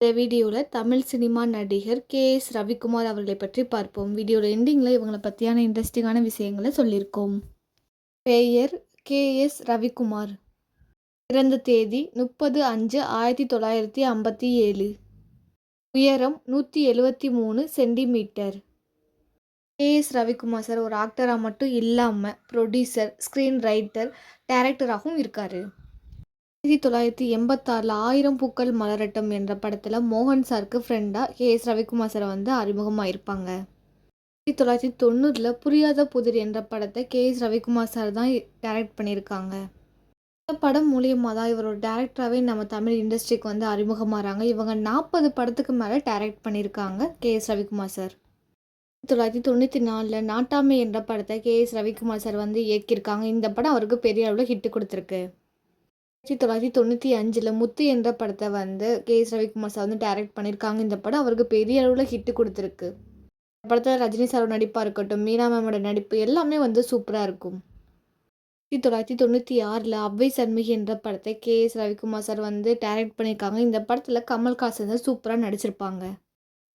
இந்த வீடியோவில் தமிழ் சினிமா நடிகர் கே.எஸ். ரவிக்குமார் அவர்களை பற்றி பார்ப்போம். வீடியோட எண்டிங்கில் இவங்களை பற்றியான இன்ட்ரெஸ்டிங்கான விஷயங்களை சொல்லியிருக்கோம். பெயர் கே.எஸ். ரவிக்குமார். பிறந்த தேதி 30/5/1957. உயரம் 173 சென்டிமீட்டர். கே.எஸ். ரவிக்குமார் சார் ஒரு ஆக்டராக மட்டும் இல்லாமல் ப்ரொடியூசர், ஸ்க்ரீன் ரைட்டர், டைரக்டராகவும் இருக்கார். 1986 ஆயிரம் பூக்கள் மலரட்டும் என்ற படத்தில் மோகன் சாருக்கு ஃப்ரெண்டாக கே.எஸ். ரவிக்குமார் சார் அறிமுகமாயிருப்பாங்க. 1990 புரியாத புதிர் என்ற படத்தை கே.எஸ். ரவிக்குமார் சார் தான் டைரக்ட் பண்ணியிருக்காங்க. இந்த படம் மூலியமாக தான் இவரோட டேரக்டராகவே நம்ம தமிழ் இண்டஸ்ட்ரிக்கு அறிமுகமாகறாங்க. இவங்க 40 படத்துக்கு மேலே டைரக்ட் பண்ணியிருக்காங்க கே.எஸ். ரவிக்குமார் சார். 1994 நாட்டாமை என்ற படத்தை கே.எஸ். ரவிக்குமார் சார் இயக்கியிருக்காங்க. இந்த படம் அவருக்கு பெரிய அளவில் ஹிட் கொடுத்துருக்கு. 1995 முத்து என்ற படத்தை கே.எஸ். ரவிக்குமார் சார் டைரக்ட் பண்ணியிருக்காங்க. இந்த படம் அவருக்கு பெரிய அளவில் ஹிட் கொடுத்துருக்கு. இந்த படத்தில் ரஜினி சாரோட நடிப்பாக இருக்கட்டும், மீனா மேமோட நடிப்பு எல்லாமே சூப்பராக இருக்கும். 1996 அவ்வை சண்முகி என்ற படத்தை கே.எஸ். ரவிக்குமார் சார் டைரக்ட் பண்ணியிருக்காங்க. இந்த படத்தில் கமல்ஹாசன் சூப்பராக நடிச்சிருப்பாங்க.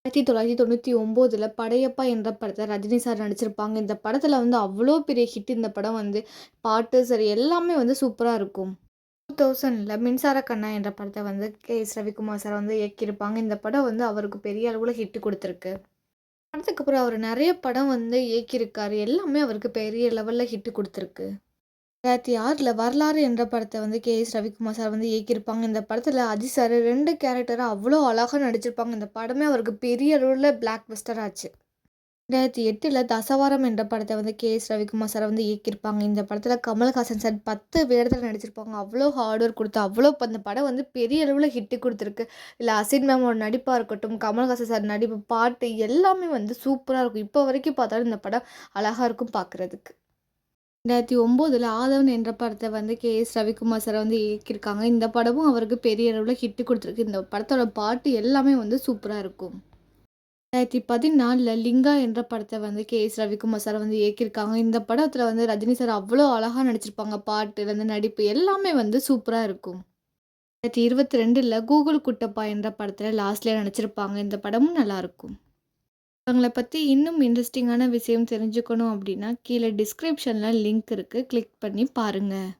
1999 படையப்பா என்ற படத்தை ரஜினி சார் நடிச்சிருப்பாங்க. இந்த படத்தில் அவ்வளோ பெரிய ஹிட். இந்த படம் பாட்டு சரி எல்லாமே சூப்பராக இருக்கும். 2000 மின்சார கண்ணா என்ற படத்தை கே.எஸ். ரவிக்குமார் சார் இயக்கியிருப்பாங்க. இந்த படம் அவருக்கு பெரிய அளவில் ஹிட் கொடுத்துருக்கு. படத்துக்கு அப்புறம் அவர் நிறைய படம் இயக்கியிருக்காரு. எல்லாமே அவருக்கு பெரிய லெவலில் ஹிட் கொடுத்துருக்கு. 2006 வரலாறு என்ற படத்தை கே.எஸ். ரவிக்குமார் சார் இயக்கியிருப்பாங்க. இந்த படத்தில் அஜித் சார் 2 கேரக்டராக அவ்வளோ அழகாக நடிச்சிருப்பாங்க. இந்த படமே அவருக்கு பெரிய அளவில் பிளாக் பஸ்டர் ஆச்சு. 2008 தசவாரம் என்ற படத்தை கே.எஸ். ரவிக்குமார் சார் இயக்கியிருப்பாங்க. இந்த படத்தில் கமல்ஹாசன் சார் 10 வேடத்தில் நடிச்சிருப்பாங்க. அவ்வளோ ஹார்ட் ஒர்க் கொடுத்து அவ்வளோ அந்த படம் பெரிய அளவில் ஹிட்டு கொடுத்துருக்கு. இல்லை அசின் மேமோட நடிப்பாக இருக்கட்டும், கமல்ஹாசன் சார் நடிப்பு, பாட்டு எல்லாமே சூப்பராக இருக்கும். இப்போ வரைக்கும் பார்த்தாலும் இந்த படம் அழகாக இருக்கும் பார்க்குறதுக்கு. 2009 ஆதவன் என்ற படத்தை கே.எஸ். ரவிக்குமார் சார் இயக்கியிருக்காங்க. இந்த படமும் அவருக்கு பெரிய அளவில் ஹிட்டு கொடுத்துருக்கு. இந்த படத்தோட பாட்டு எல்லாமே சூப்பராக இருக்கும். 2014 லிங்கா என்ற படத்தை கே.எஸ். ரவிக்குமார் சார் இயக்கியிருக்காங்க. இந்த படத்தில் ரஜினி சார் அவ்வளோ அழகாக நடிச்சிருப்பாங்க. பாட்டு நடிப்பு எல்லாமே சூப்பராக இருக்கும். 2022 கூகுள் குட்டப்பா என்ற படத்தில் லாஸ்ட்லேயே நடிச்சிருப்பாங்க. இந்த படமும் நல்லாயிருக்கும். அவங்களை பற்றி இன்னும் இன்ட்ரெஸ்டிங்கான விஷயம் தெரிஞ்சுக்கணும் அப்படின்னா கீழே டிஸ்கிரிப்ஷனில் லிங்க் இருக்குது, கிளிக் பண்ணி பாருங்கள்.